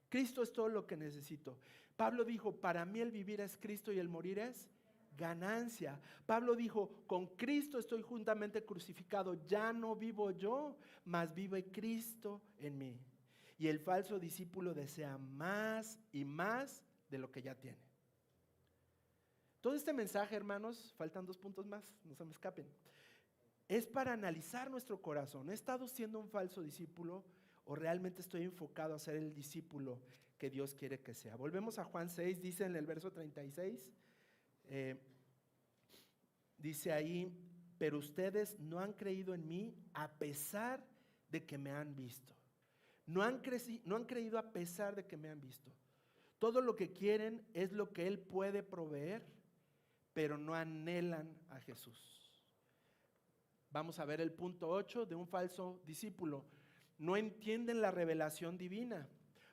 Cristo es todo lo que necesito. Pablo dijo, para mí el vivir es Cristo y el morir es ganancia. Pablo dijo, con Cristo estoy juntamente crucificado. Ya no vivo yo, mas vive Cristo en mí. Y el falso discípulo desea más y más de lo que ya tiene. Todo este mensaje, hermanos, faltan 2 puntos más, no se me escapen. Es para analizar nuestro corazón. ¿He estado siendo un falso discípulo o realmente estoy enfocado a ser el discípulo que Dios quiere que sea? Volvemos a Juan 6, dice en el verso 36, dice ahí, pero ustedes no han creído en mí a pesar de que me han visto. No han creído a pesar de que me han visto. Todo lo que quieren es lo que Él puede proveer, pero no anhelan a Jesús. Vamos a ver el punto 8 de un falso discípulo. No entienden la revelación divina,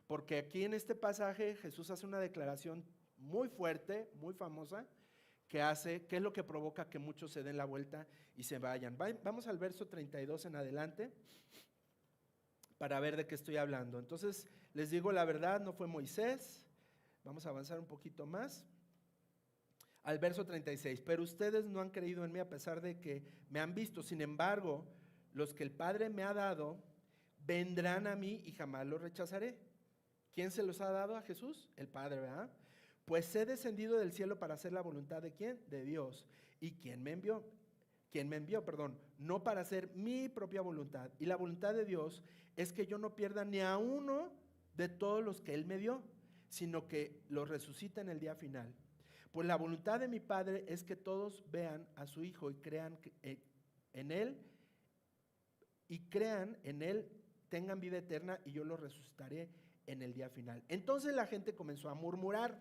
porque aquí en este pasaje Jesús hace una declaración muy fuerte, muy famosa, que hace, qué es lo que provoca que muchos se den la vuelta y se vayan. Vamos al verso 32 en adelante para ver de qué estoy hablando. Entonces, les digo la verdad, no fue Moisés. Vamos a avanzar un poquito más. Al verso 36, pero ustedes no han creído en mí a pesar de que me han visto. Sin embargo, los que el Padre me ha dado, vendrán a mí y jamás los rechazaré. ¿Quién se los ha dado a Jesús? El Padre, ¿verdad? Pues he descendido del cielo para hacer la voluntad ¿de quién? De Dios. ¿Y quién me envió? ¿Quién me envió? Perdón, no para hacer mi propia voluntad. Y la voluntad de Dios es que yo no pierda ni a uno de todos los que Él me dio, sino que los resucite en el día final. Pues la voluntad de mi Padre es que todos vean a su Hijo y crean en Él, tengan vida eterna y yo los resucitaré en el día final. Entonces la gente comenzó a murmurar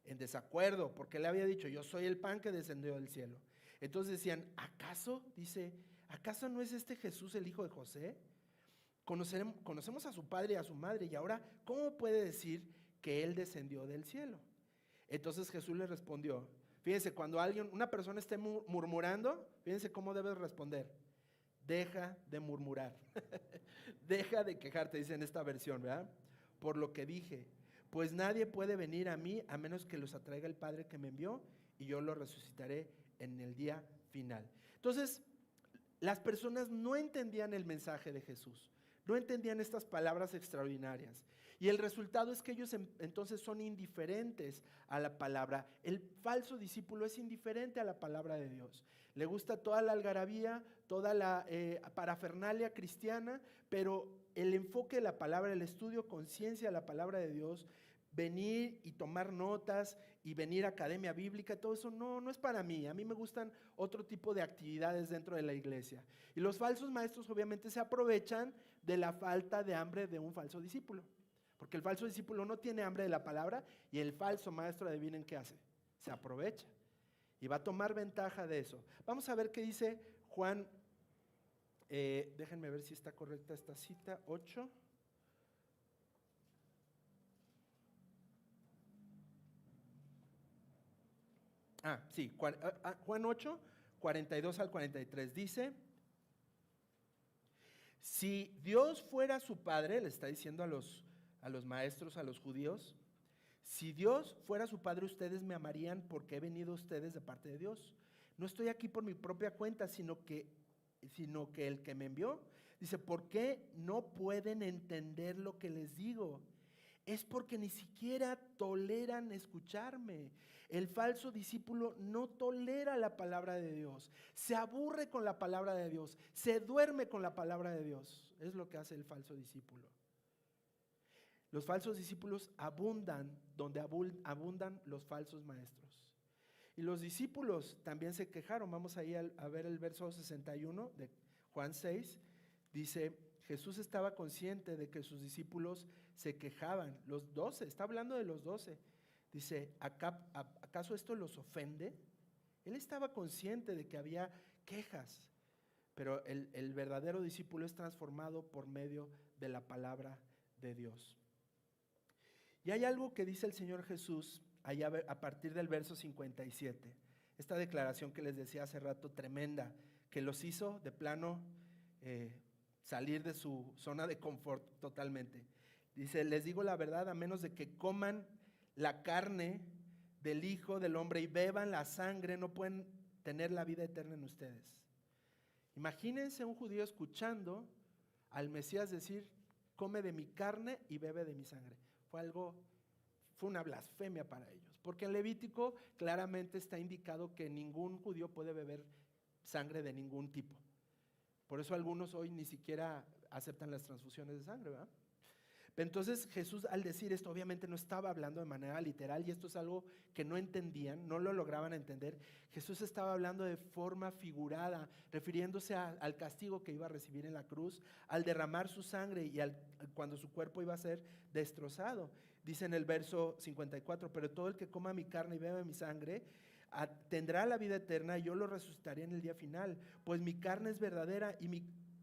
en desacuerdo, porque Él había dicho, yo soy el pan que descendió del cielo. Entonces decían, ¿acaso no es este Jesús el hijo de José? Conocemos a su padre y a su madre, y ahora, ¿cómo puede decir que Él descendió del cielo? Entonces Jesús le respondió, fíjense, cuando una persona esté murmurando, fíjense cómo debes responder. Deja de murmurar, deja de quejarte, dice en esta versión, ¿verdad? Por lo que dije, pues nadie puede venir a mí a menos que los atraiga el Padre que me envió y yo los resucitaré en el día final. Entonces, las personas no entendían el mensaje de Jesús, no entendían estas palabras extraordinarias. Y el resultado es que ellos entonces son indiferentes a la palabra. El falso discípulo es indiferente a la palabra de Dios. Le gusta toda la algarabía, toda la parafernalia cristiana, pero el enfoque de la palabra, el estudio, conciencia de la palabra de Dios, venir y tomar notas y venir a academia bíblica, todo eso no es para mí. A mí me gustan otro tipo de actividades dentro de la iglesia. Y los falsos maestros obviamente se aprovechan de la falta de hambre de un falso discípulo. Porque el falso discípulo no tiene hambre de la palabra y el falso maestro, adivinen qué hace, se aprovecha y va a tomar ventaja de eso. Vamos a ver qué dice Juan, déjenme ver si está correcta esta cita, 8. Sí, Juan 8, 42 al 43 dice, si Dios fuera su padre, le está diciendo a los maestros, a los judíos, si Dios fuera su padre, ustedes me amarían porque he venido a ustedes de parte de Dios. No estoy aquí por mi propia cuenta, sino que el que me envió. Dice, ¿por qué no pueden entender lo que les digo? Es porque ni siquiera toleran escucharme. El falso discípulo no tolera la palabra de Dios, se aburre con la palabra de Dios, se duerme con la palabra de Dios. Es lo que hace el falso discípulo. Los falsos discípulos abundan donde abundan los falsos maestros. Y los discípulos también se quejaron. Vamos ahí a ver el verso 61 de Juan 6. Dice, Jesús estaba consciente de que sus discípulos se quejaban. Los 12, está hablando de los 12. Dice, ¿acaso esto los ofende? Él estaba consciente de que había quejas, pero el verdadero discípulo es transformado por medio de la palabra de Dios. Y hay algo que dice el Señor Jesús allá a partir del verso 57. Esta declaración que les decía hace rato, tremenda, que los hizo de plano salir de su zona de confort totalmente. Dice, les digo la verdad, a menos de que coman la carne del Hijo del Hombre y beban la sangre, no pueden tener la vida eterna en ustedes. Imagínense un judío escuchando al Mesías decir, come de mi carne y bebe de mi sangre. Fue una blasfemia para ellos, porque en Levítico claramente está indicado que ningún judío puede beber sangre de ningún tipo. Por eso algunos hoy ni siquiera aceptan las transfusiones de sangre, ¿verdad? Entonces Jesús, al decir esto, obviamente no estaba hablando de manera literal, y esto es algo que no entendían, no lo lograban entender. Jesús estaba hablando de forma figurada, refiriéndose al castigo que iba a recibir en la cruz, al derramar su sangre y cuando su cuerpo iba a ser destrozado. Dice en el verso 54, pero todo el que coma mi carne y beba mi sangre tendrá la vida eterna, y yo lo resucitaré en el día final, pues mi carne es verdadera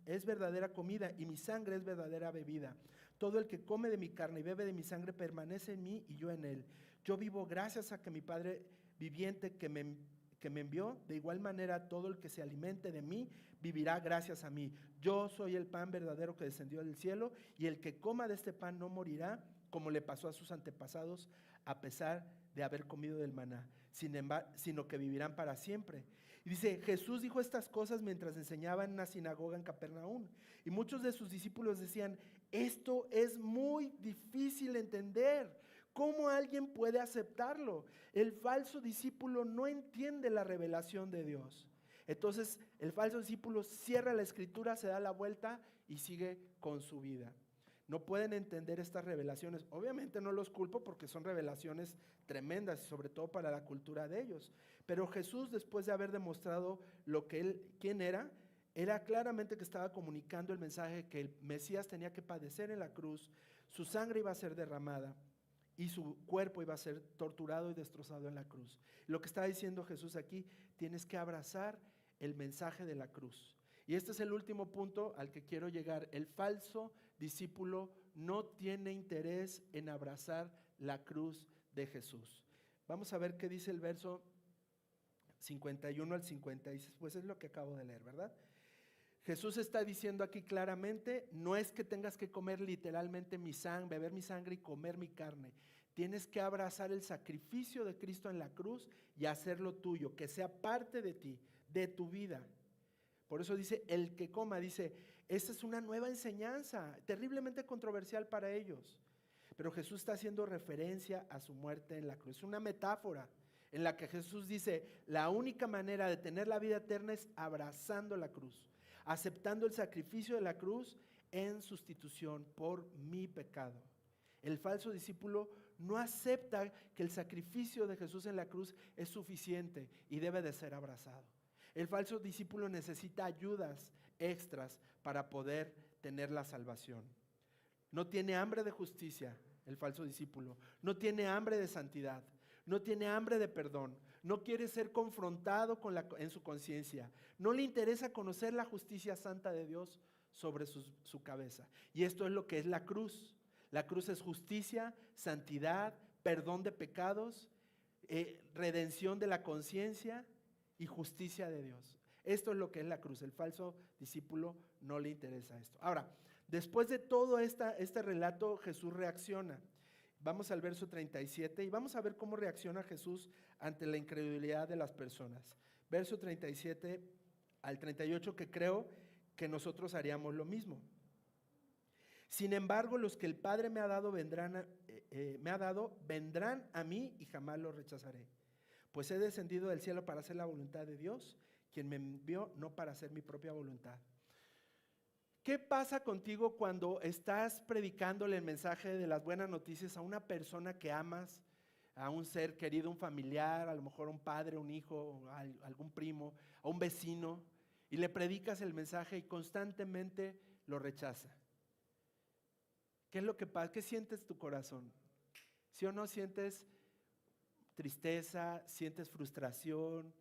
es verdadera comida y mi sangre es verdadera bebida. Todo el que come de mi carne y bebe de mi sangre permanece en mí y yo en él. Yo vivo gracias a que mi Padre viviente que me envió, de igual manera todo el que se alimente de mí vivirá gracias a mí. Yo soy el pan verdadero que descendió del cielo, y el que coma de este pan no morirá, como le pasó a sus antepasados, a pesar de haber comido del maná, sino que vivirán para siempre. Y dice, Jesús dijo estas cosas mientras enseñaba en una sinagoga en Capernaum, y muchos de sus discípulos decían, esto es muy difícil de entender. ¿Cómo alguien puede aceptarlo? El falso discípulo no entiende la revelación de Dios. Entonces el falso discípulo cierra la escritura, se da la vuelta y sigue con su vida. No pueden entender estas revelaciones. Obviamente no los culpo porque son revelaciones tremendas, y sobre todo para la cultura de ellos. Pero Jesús, después de haber demostrado quién era claramente que estaba comunicando el mensaje que el Mesías tenía que padecer en la cruz, su sangre iba a ser derramada y su cuerpo iba a ser torturado y destrozado en la cruz. Lo que está diciendo Jesús aquí, tienes que abrazar el mensaje de la cruz. Y este es el último punto al que quiero llegar. El falso discípulo no tiene interés en abrazar la cruz de Jesús. Vamos a ver qué dice el verso 51 al 56, pues es lo que acabo de leer, ¿verdad? Jesús está diciendo aquí claramente, no es que tengas que comer literalmente mi sangre, beber mi sangre y comer mi carne. Tienes que abrazar el sacrificio de Cristo en la cruz y hacerlo tuyo, que sea parte de ti, de tu vida. Por eso dice, el que coma, dice, esta es una nueva enseñanza, terriblemente controversial para ellos. Pero Jesús está haciendo referencia a su muerte en la cruz. Es una metáfora en la que Jesús dice, la única manera de tener la vida eterna es abrazando la cruz, aceptando el sacrificio de la cruz en sustitución por mi pecado. El falso discípulo no acepta que el sacrificio de Jesús en la cruz es suficiente y debe de ser abrazado. El falso discípulo necesita ayudas extras para poder tener la salvación. No tiene hambre de justicia el falso discípulo, no tiene hambre de santidad, no tiene hambre de perdón, no quiere ser confrontado en su conciencia, no le interesa conocer la justicia santa de Dios sobre su cabeza. Y esto es lo que es la cruz. La cruz es justicia, santidad, perdón de pecados, redención de la conciencia y justicia de Dios. Esto es lo que es la cruz. El falso discípulo no le interesa esto. Ahora, después de todo este relato, Jesús reacciona. Vamos al verso 37 y vamos a ver cómo reacciona Jesús ante la incredulidad de las personas. Verso 37 al 38, que creo que nosotros haríamos lo mismo. Sin embargo, los que el Padre me ha dado vendrán a mí y jamás los rechazaré. Pues he descendido del cielo para hacer la voluntad de Dios, quien me envió, no para hacer mi propia voluntad. ¿Qué pasa contigo cuando estás predicándole el mensaje de las buenas noticias a una persona que amas, a un ser querido, un familiar, a lo mejor un padre, un hijo, a algún primo, a un vecino, y le predicas el mensaje y constantemente lo rechaza? ¿Qué es lo que pasa? ¿Qué sientes tu corazón? ¿Sí o no sientes tristeza, sientes frustración?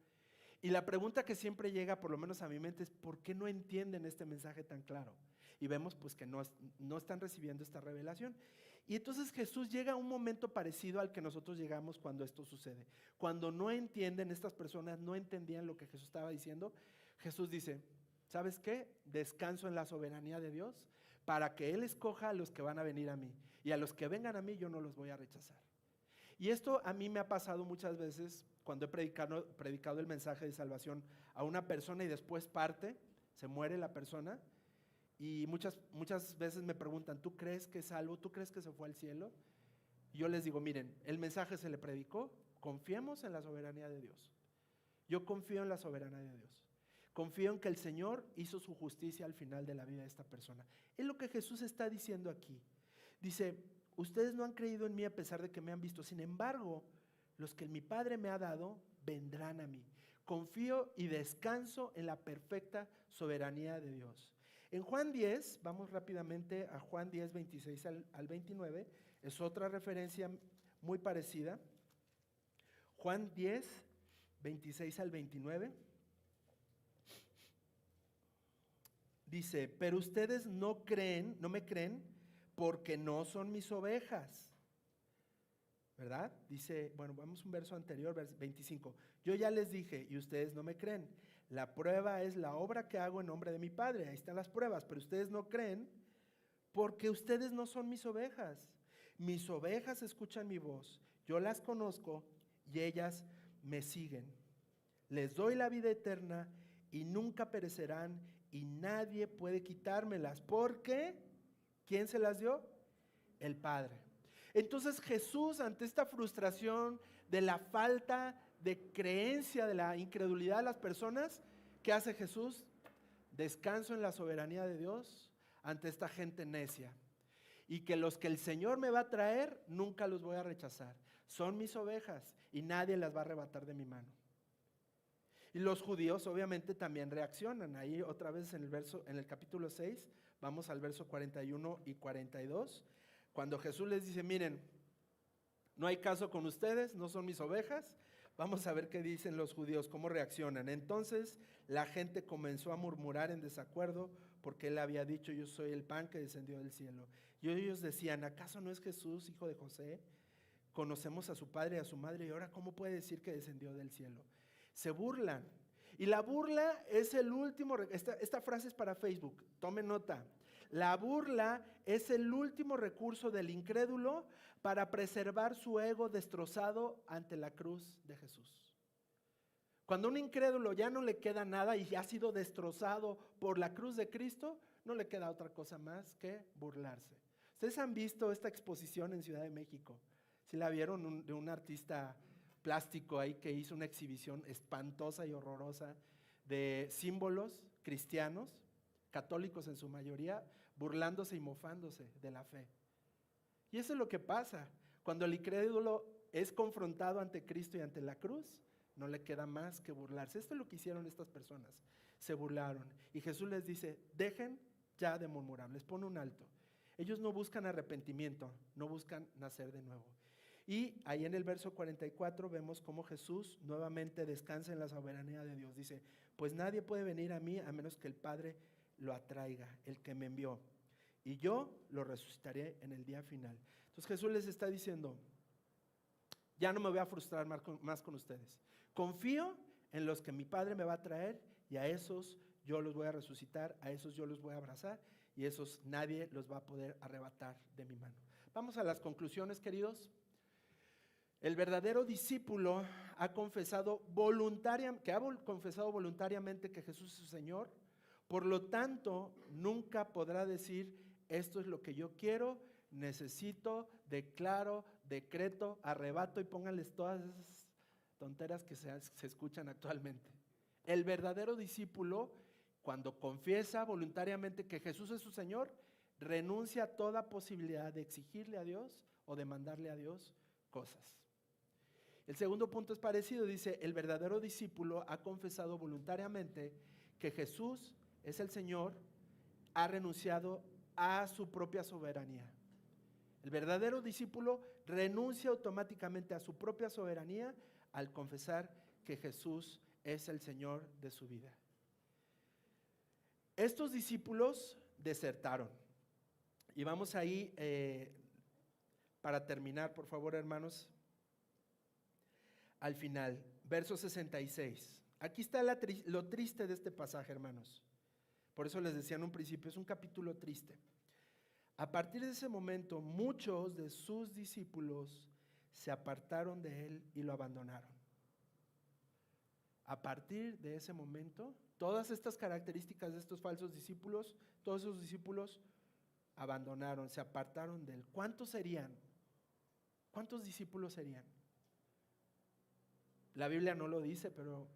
Y la pregunta que siempre llega, por lo menos a mi mente, es ¿por qué no entienden este mensaje tan claro? Y vemos pues que no están recibiendo esta revelación. Y entonces Jesús llega a un momento parecido al que nosotros llegamos cuando esto sucede. Cuando no entienden, estas personas no entendían lo que Jesús estaba diciendo, Jesús dice, ¿sabes qué? Descanso en la soberanía de Dios para que Él escoja a los que van a venir a mí. Y a los que vengan a mí yo no los voy a rechazar. Y esto a mí me ha pasado muchas veces cuando he predicado el mensaje de salvación a una persona y después se muere la persona, y muchas veces me preguntan, ¿tú crees que es salvo? ¿Tú crees que se fue al cielo? Y yo les digo, miren, el mensaje se le predicó, confiemos en la soberanía de Dios. Yo confío en la soberanía de Dios. Confío en que el Señor hizo su justicia al final de la vida de esta persona. Es lo que Jesús está diciendo aquí. Dice, ustedes no han creído en mí a pesar de que me han visto. Sin embargo, los que mi Padre me ha dado vendrán a mí. Confío y descanso en la perfecta soberanía de Dios. En Juan 10, vamos rápidamente a Juan 10, 26 al 29, es otra referencia muy parecida. Juan 10, 26 al 29. Dice, pero ustedes no me creen porque no son mis ovejas. ¿verdad? Dice, bueno, vamos un verso anterior, verso 25. Yo ya les dije y ustedes no me creen. La prueba es la obra que hago en nombre de mi Padre. Ahí están las pruebas, pero ustedes no creen porque ustedes no son mis ovejas. Mis ovejas escuchan mi voz. Yo las conozco y ellas me siguen. Les doy la vida eterna y nunca perecerán y nadie puede quitármelas. ¿Por qué? ¿Quién se las dio? El Padre. Entonces Jesús, ante esta frustración de la falta de creencia, de la incredulidad de las personas, ¿qué hace Jesús? Descanso en la soberanía de Dios ante esta gente necia. Y que los que el Señor me va a traer, nunca los voy a rechazar. Son mis ovejas y nadie las va a arrebatar de mi mano. Y los judíos obviamente también reaccionan. Ahí otra vez en el capítulo 6, vamos al verso 41 y 42. Cuando Jesús les dice, miren, no hay caso con ustedes, no son mis ovejas. Vamos a ver qué dicen los judíos, cómo reaccionan. Entonces la gente comenzó a murmurar en desacuerdo porque él había dicho, yo soy el pan que descendió del cielo. Y ellos decían, ¿acaso no es Jesús, hijo de José? Conocemos a su padre y a su madre, y ahora ¿cómo puede decir que descendió del cielo? Se burlan. Y la burla es el último, esta frase es para Facebook, tomen nota. La burla es el último recurso del incrédulo para preservar su ego destrozado ante la cruz de Jesús. Cuando a un incrédulo ya no le queda nada y ya ha sido destrozado por la cruz de Cristo, no le queda otra cosa más que burlarse. Ustedes han visto esta exposición en Ciudad de México. ¿Sí la vieron? De un artista plástico ahí que hizo una exhibición espantosa y horrorosa de símbolos cristianos, católicos en su mayoría, burlándose y mofándose de la fe. Y eso es lo que pasa. Cuando el incrédulo es confrontado ante Cristo y ante la cruz, no le queda más que burlarse. Esto es lo que hicieron estas personas. Se burlaron. Y Jesús les dice, dejen ya de murmurar, les pone un alto. Ellos no buscan arrepentimiento, no buscan nacer de nuevo. Y ahí en el verso 44 vemos cómo Jesús nuevamente descansa en la soberanía de Dios. Dice, pues nadie puede venir a mí a menos que el Padre lo atraiga, el que me envió. Y yo lo resucitaré en el día final. Entonces Jesús les está diciendo, ya no me voy a frustrar más con ustedes. Confío en los que mi Padre me va a traer y a esos yo los voy a resucitar, a esos yo los voy a abrazar y esos nadie los va a poder arrebatar de mi mano. Vamos a las conclusiones, queridos. El verdadero discípulo ha confesado voluntariamente que Jesús es su Señor, por lo tanto nunca podrá decir esto es lo que yo quiero, necesito, declaro, decreto, arrebato y pónganles todas esas tonteras que se escuchan actualmente. El verdadero discípulo, cuando confiesa voluntariamente que Jesús es su Señor, renuncia a toda posibilidad de exigirle a Dios o de mandarle a Dios cosas. El segundo punto es parecido, dice, el verdadero discípulo ha confesado voluntariamente que Jesús es el Señor, ha renunciado a su propia soberanía. El verdadero discípulo renuncia automáticamente a su propia soberanía al confesar que Jesús es el Señor de su vida. Estos discípulos desertaron. Y vamos ahí, para terminar, por favor, hermanos, al final, verso 66. Aquí está lo triste de este pasaje, hermanos. Por eso les decía en un principio, es un capítulo triste. A partir de ese momento, muchos de sus discípulos se apartaron de él y lo abandonaron. A partir de ese momento, todas estas características de estos falsos discípulos, todos esos discípulos abandonaron, se apartaron de él. ¿Cuántos serían? ¿Cuántos discípulos serían? La Biblia no lo dice, pero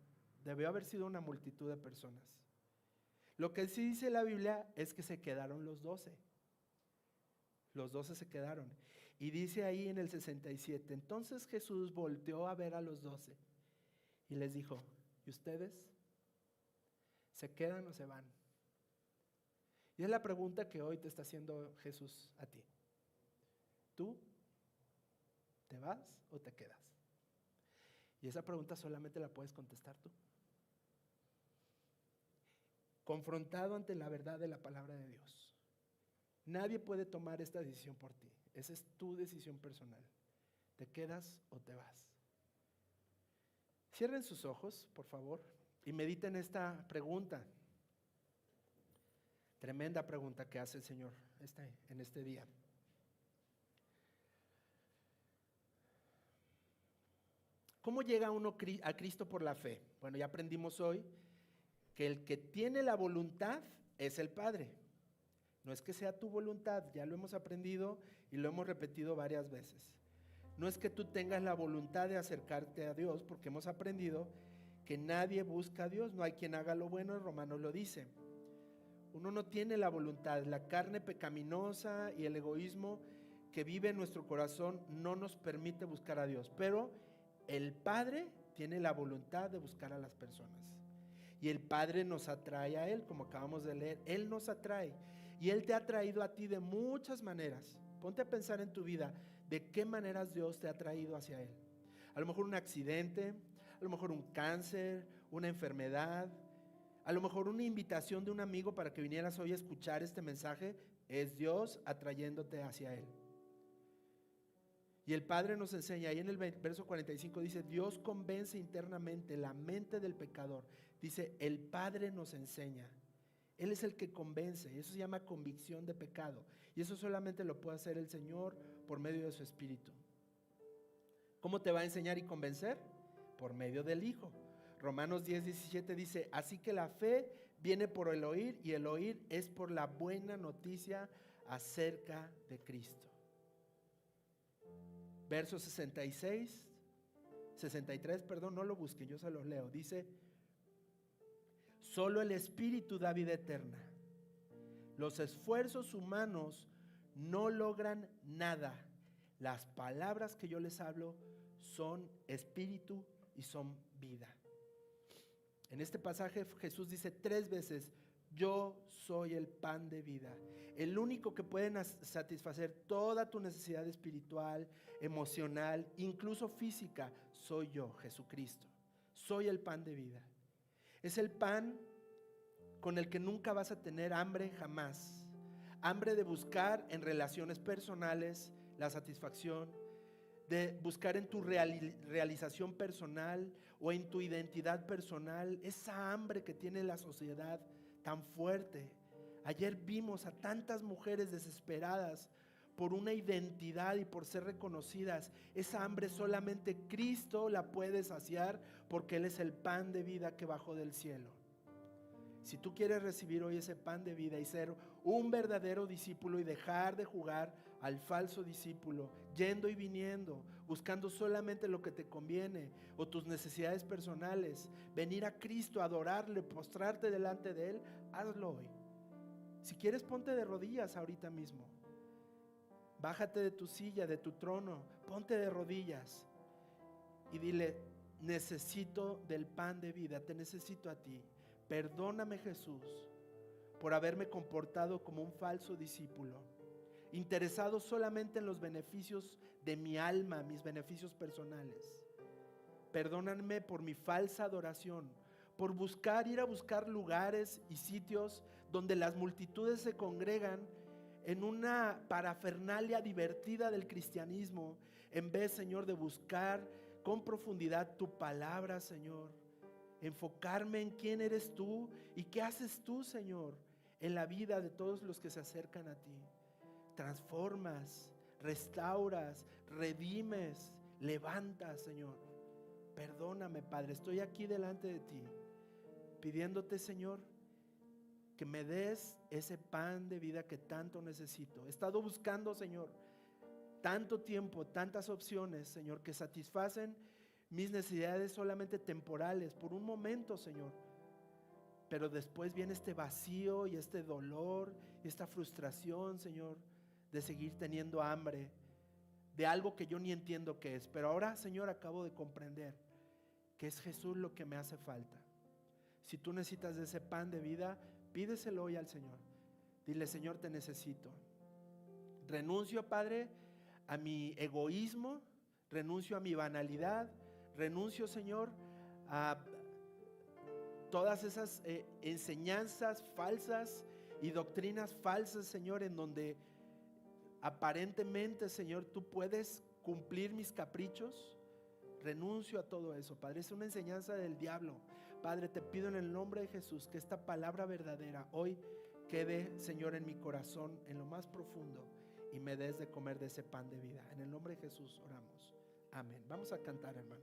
debió haber sido una multitud de personas. Lo que sí dice la Biblia es que se quedaron los 12. Los 12 se quedaron. Y dice ahí en el 67, entonces Jesús volteó a ver a los 12 y les dijo, ¿y ustedes? ¿Se quedan o se van? Y es la pregunta que hoy te está haciendo Jesús a ti. ¿Tú te vas o te quedas? Y esa pregunta solamente la puedes contestar tú. Confrontado ante la verdad de la palabra de Dios. Nadie puede tomar esta decisión por ti. Esa es tu decisión personal. ¿Te quedas o te vas? Cierren sus ojos, por favor, y mediten esta pregunta. Tremenda pregunta que hace el Señor en este día. ¿Cómo llega uno a Cristo por la fe? Bueno, ya aprendimos hoy que el que tiene la voluntad es el Padre. No es que sea tu voluntad, ya lo hemos aprendido y lo hemos repetido varias veces. No es que tú tengas la voluntad de acercarte a Dios, porque hemos aprendido que nadie busca a Dios, no hay quien haga lo bueno, Romanos lo dice. Uno no tiene la voluntad, la carne pecaminosa y el egoísmo que vive en nuestro corazón no nos permite buscar a Dios, pero el Padre tiene la voluntad de buscar a las personas. Y el Padre nos atrae a Él, como acabamos de leer, Él nos atrae. Y Él te ha traído a ti de muchas maneras. Ponte a pensar en tu vida, ¿de qué maneras Dios te ha traído hacia Él? A lo mejor un accidente, a lo mejor un cáncer, una enfermedad, a lo mejor una invitación de un amigo para que vinieras hoy a escuchar este mensaje. Es Dios atrayéndote hacia Él. Y el Padre nos enseña, ahí en el verso 45 dice, Dios convence internamente la mente del pecador. Dice, el Padre nos enseña. Él es el que convence, eso se llama convicción de pecado. Y eso solamente lo puede hacer el Señor por medio de su Espíritu. ¿Cómo te va a enseñar y convencer? Por medio del Hijo. Romanos 10:17 dice, así que la fe viene por el oír y el oír es por la buena noticia acerca de Cristo. Verso 63, no lo busquen, yo se los leo. Dice, solo el Espíritu da vida eterna. Los esfuerzos humanos no logran nada. Las palabras que yo les hablo son espíritu y son vida. En este pasaje Jesús dice 3 veces, yo soy el pan de vida. El único que puede satisfacer toda tu necesidad espiritual, emocional, incluso física, soy yo, Jesucristo. Soy el pan de vida. Es el pan con el que nunca vas a tener hambre jamás. Hambre de buscar en relaciones personales la satisfacción, de buscar en tu realización personal o en tu identidad personal, esa hambre que tiene la sociedad tan fuerte. Ayer vimos a tantas mujeres desesperadas por una identidad y por ser reconocidas. Esa hambre solamente Cristo la puede saciar, porque Él es el pan de vida que bajó del cielo. Si tú quieres recibir hoy ese pan de vida y ser un verdadero discípulo y dejar de jugar al falso discípulo, yendo y viniendo, buscando solamente lo que te conviene o tus necesidades personales, venir a Cristo, adorarle, postrarte delante de Él, hazlo hoy. Si quieres, ponte de rodillas ahorita mismo. Bájate de tu silla, de tu trono, ponte de rodillas y dile, necesito del pan de vida, te necesito a ti. Perdóname, Jesús, por haberme comportado como un falso discípulo, interesado solamente en los beneficios de mi alma, mis beneficios personales. Perdóname por mi falsa adoración, por ir a buscar lugares y sitios donde las multitudes se congregan en una parafernalia divertida del cristianismo, en vez, Señor, de buscar con profundidad tu palabra, Señor. Enfocarme en quién eres tú y qué haces tú, Señor, en la vida de todos los que se acercan a ti. Transformas, restauras, redimes, levantas, Señor. Perdóname, Padre, estoy aquí delante de ti, pidiéndote, Señor, que me des ese pan de vida que tanto necesito. He estado buscando, Señor, tanto tiempo, tantas opciones, Señor, que satisfacen mis necesidades solamente temporales, por un momento, Señor. Pero después viene este vacío y este dolor y esta frustración, Señor, de seguir teniendo hambre de algo que yo ni entiendo qué es. Pero ahora, Señor, acabo de comprender que es Jesús lo que me hace falta. Si tú necesitas de ese pan de vida, pídeselo hoy al Señor. Dile, Señor, te necesito. Renuncio, Padre, a mi egoísmo, renuncio a mi banalidad, renuncio, Señor, a todas esas enseñanzas falsas y doctrinas falsas, Señor, en donde aparentemente, Señor, tú puedes cumplir mis caprichos. Renuncio a todo eso, Padre. Es una enseñanza del diablo. Padre, te pido en el nombre de Jesús que esta palabra verdadera hoy quede, Señor, en mi corazón, en lo más profundo, y me des de comer de ese pan de vida. En el nombre de Jesús oramos. Amén. Vamos a cantar, hermano.